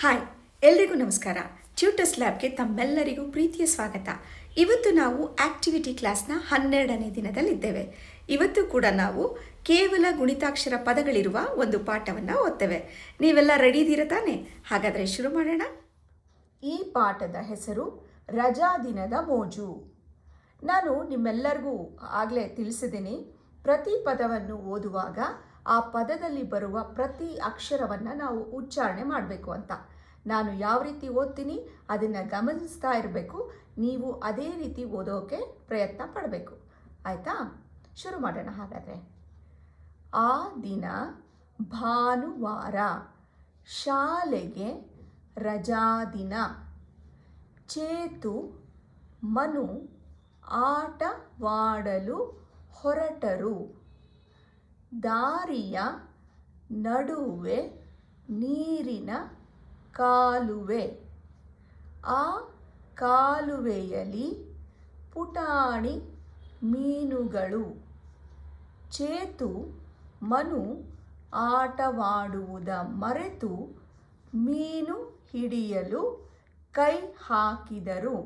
Hi, ಎಲ್ರಿಗೂ ನಮಸ್ಕಾರ. Tutors ಲ್ಯಾಬ್ಗೆ ತಮ್ಮೆಲ್ಲರಿಗೂ ಪ್ರೀತಿಯ ಸ್ವಾಗತ. ಇವತ್ತು ನಾವು ಆಕ್ಟಿವಿಟಿ ಕ್ಲಾಸ್ನ 12ನೇ ದಿನದಲ್ಲಿದ್ದೇವೆ. ಇವತ್ತು ಕೂಡ ನಾವು ಕೇವಲ ಗುಣಿತಾಕ್ಷರ ಪದಗಳಿರುವ ಒಂದು ಪಾಠವನ್ನು ಓದ್ತೇವೆ. ನೀವೆಲ್ಲ ರೆಡಿ ಇದ್ದೀರಾ ತಾನೆ? ಹಾಗಾದರೆ ಶುರು ಮಾಡೋಣ. ಈ ಪಾಠದ ಹೆಸರು ರಜಾ ದಿನದ ಮೋಜು. ನಾನು ನಿಮ್ಮೆಲ್ಲರಿಗೂ ಆಗಲೇ ತಿಳಿಸಿದ್ದೀನಿ, ಪ್ರತಿ ಪದವನ್ನು ಓದುವಾಗ ಆ ಪದದಲ್ಲಿ ಬರುವ ಪ್ರತಿ ಅಕ್ಷರವನ್ನು ನಾವು ಉಚ್ಚಾರಣೆ ಮಾಡಬೇಕು ಅಂತ. ನಾನು ಯಾವ ರೀತಿ ಓದ್ತೀನಿ ಅದನ್ನು ಗಮನಿಸ್ತಾ ಇರಬೇಕು. ನೀವು ಅದೇ ರೀತಿ ಓದೋಕೆ ಪ್ರಯತ್ನ ಪಡಬೇಕು. ಆಯಿತಾ? ಶುರು ಮಾಡೋಣ ಹಾಗಾದರೆ. ಆ ದಿನ ಭಾನುವಾರ, ಶಾಲೆಗೆ ರಜಾ ದಿನ. ಚೇತು, ಮನು ಆಟವಾಡಲು ಹೊರಟರು. ದಾರಿಯ ನಡುವೆ ನೀರಿನ ಕಾಲುವೆ. ಆ ಕಾಲುವೆಯಲ್ಲಿ ಪುಟಾಣಿ ಮೀನುಗಳು. ಚೇತು, ಮನು ಆಟವಾಡುವುದ ಮರೆತು ಮೀನು ಹಿಡಿಯಲು ಕೈ ಹಾಕಿದರು.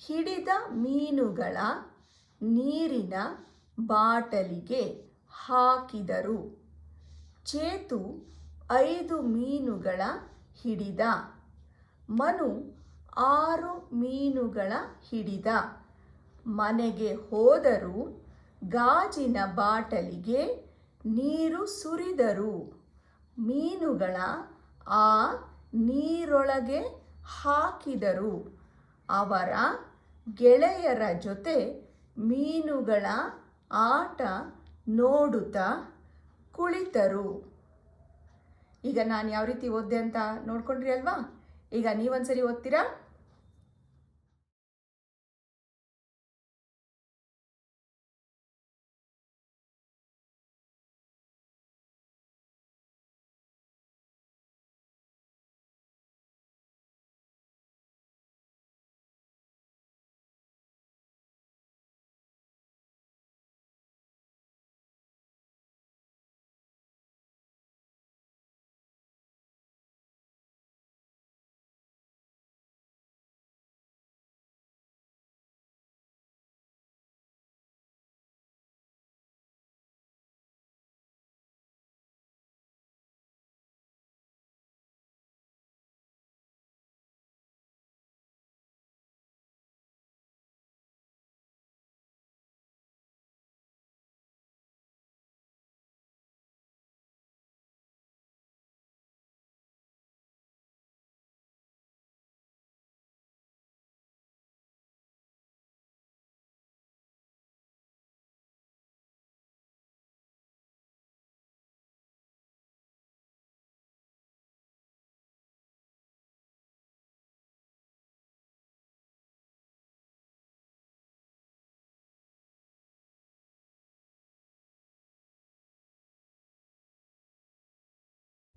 ಹಿಡಿದ ಮೀನುಗಳ ನೀರಿನ ಬಾಟಲಿಗೆ ಹಾಕಿದರು. ಚೇತು 5 ಮೀನುಗಳ ಹಿಡಿದ. ಮನು 6 ಮೀನುಗಳ ಹಿಡಿದ. ಮನೆಗೆ ಹೋದರು. ಗಾಜಿನ ಬಾಟಲಿಗೆ ನೀರು ಸುರಿದರು. ಮೀನುಗಳ ಆ ನೀರೊಳಗೆ ಹಾಕಿದರು. ಅವರ ಗೆಳೆಯರ ಜೊತೆ ಮೀನುಗಳ ಆಟ ನೋಡುತ್ತಾ ಕುಳಿತರು. ಈಗ ನಾನು ಯಾವ ರೀತಿ ಓದ್ದೆ ಅಂತ ನೋಡ್ಕೊಂಡ್ರಿ ಅಲ್ವಾ? ಈಗ ನೀವೊಂದ್ಸರಿ ಓದ್ತೀರಾ?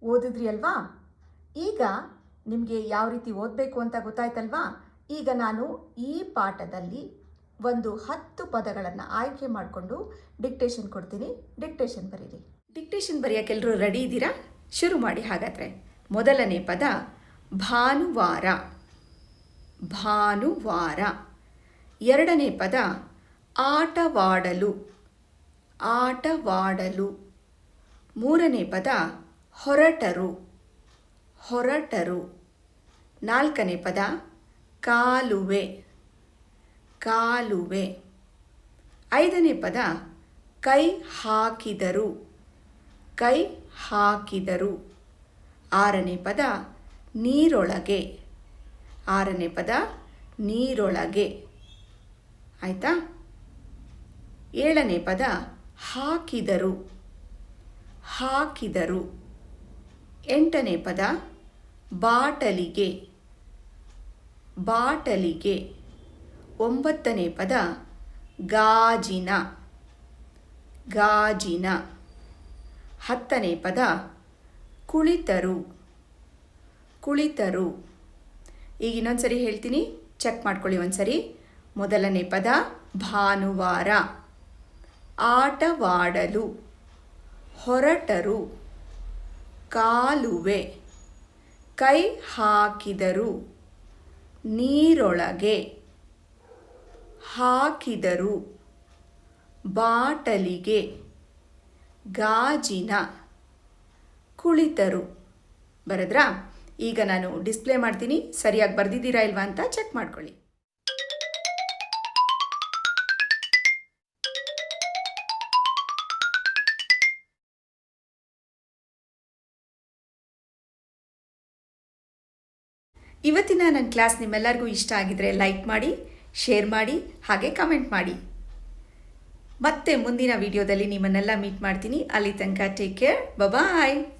ಓದಿದ್ರಿ ಅಲ್ವಾ? ಈಗ ನಿಮಗೆ ಯಾವ ರೀತಿ ಓದಬೇಕು ಅಂತ ಗೊತ್ತಾಯ್ತಲ್ವಾ? ಈಗ ನಾನು ಈ ಪಾಠದಲ್ಲಿ ಒಂದು 10 ಪದಗಳನ್ನು ಆಯ್ಕೆ ಮಾಡಿಕೊಂಡು ಡಿಕ್ಟೇಷನ್ ಕೊಡ್ತೀನಿ. ಡಿಕ್ಟೇಷನ್ ಬರೀರಿ. ಡಿಕ್ಟೇಷನ್ ಬರೆಯೋಕ್ಕೆಲ್ಲರೂ ರೆಡಿ ಇದ್ದೀರಾ? ಶುರು ಮಾಡಿ ಹಾಗಾದರೆ. ಮೊದಲನೇ ಪದ ಭಾನುವಾರ. ಭಾನುವಾರ. ಎರಡನೇ ಪದ ಆಟವಾಡಲು. ಆಟವಾಡಲು. ಮೂರನೇ ಪದ ಹೊರಟರು. ಹೊರಟರು. ನಾಲ್ಕನೇ ಪದ ಕಾಲುವೆ. ಕಾಲುವೆ. ಐದನೇ ಪದ ಕೈ ಹಾಕಿದರು. ಕೈ ಹಾಕಿದರು. ಆರನೇ ಪದ ನೀರೊಳಗೆ. ಆರನೇ ಪದ ನೀರೊಳಗೆ. ಆಯಿತಾ? ಏಳನೇ ಪದ ಹಾಕಿದರು. ಹಾಕಿದರು. ಎಂಟನೇ ಪದ ಬಾಟಲಿಗೆ. ಬಾಟಲಿಗೆ. ಒಂಬತ್ತನೇ ಪದ ಗಾಜಿನ. ಗಾಜಿನ. ಹತ್ತನೇ ಪದ ಕುಳಿತರು. ಕುಳಿತರು. ಈಗ ಇನ್ನೊಂದ್ಸರಿ ಹೇಳ್ತೀನಿ, ಚೆಕ್ ಮಾಡ್ಕೊಳ್ಳಿ ಒಂದ್ಸರಿ. ಮೊದಲನೇ ಪದ ಭಾನುವಾರ. ಆಟವಾಡಲು, ಹೊರಟರು, ಕಾಲುವೆ, ಕೈ ಹಾಕಿದರು, ನೀರೊಳಗೆ, ಹಾಕಿದರು, ಬಾಟಲಿಗೆ, ಗಾಜಿನ, ಕುಳಿತರು. ಬರೆದ್ರಾ? ಈಗ ನಾನು ಡಿಸ್ಪ್ಲೇ ಮಾಡ್ತೀನಿ, ಸರಿಯಾಗಿ ಬರೆದಿದ್ದೀರಾ ಇಲ್ವಾ ಅಂತ ಚೆಕ್ ಮಾಡ್ಕೊಳ್ಳಿ. ಇವತ್ತಿನ ನನ್ನ ಕ್ಲಾಸ್ ನಿಮ್ಮೆಲ್ಲರಿಗೂ ಇಷ್ಟ ಆಗಿದ್ರೆ ಲೈಕ್ ಮಾಡಿ, ಶೇರ್ ಮಾಡಿ, ಹಾಗೆ ಕಮೆಂಟ್ ಮಾಡಿ. ಮತ್ತೆ ಮುಂದಿನ ವಿಡಿಯೋದಲ್ಲಿ ನಿಮ್ಮನ್ನೆಲ್ಲ ಮೀಟ್ ಮಾಡ್ತೀನಿ. ಅಲ್ಲಿ ತನಕ ಟೇಕ್ ಕೇರ್, ಬಾಯ್.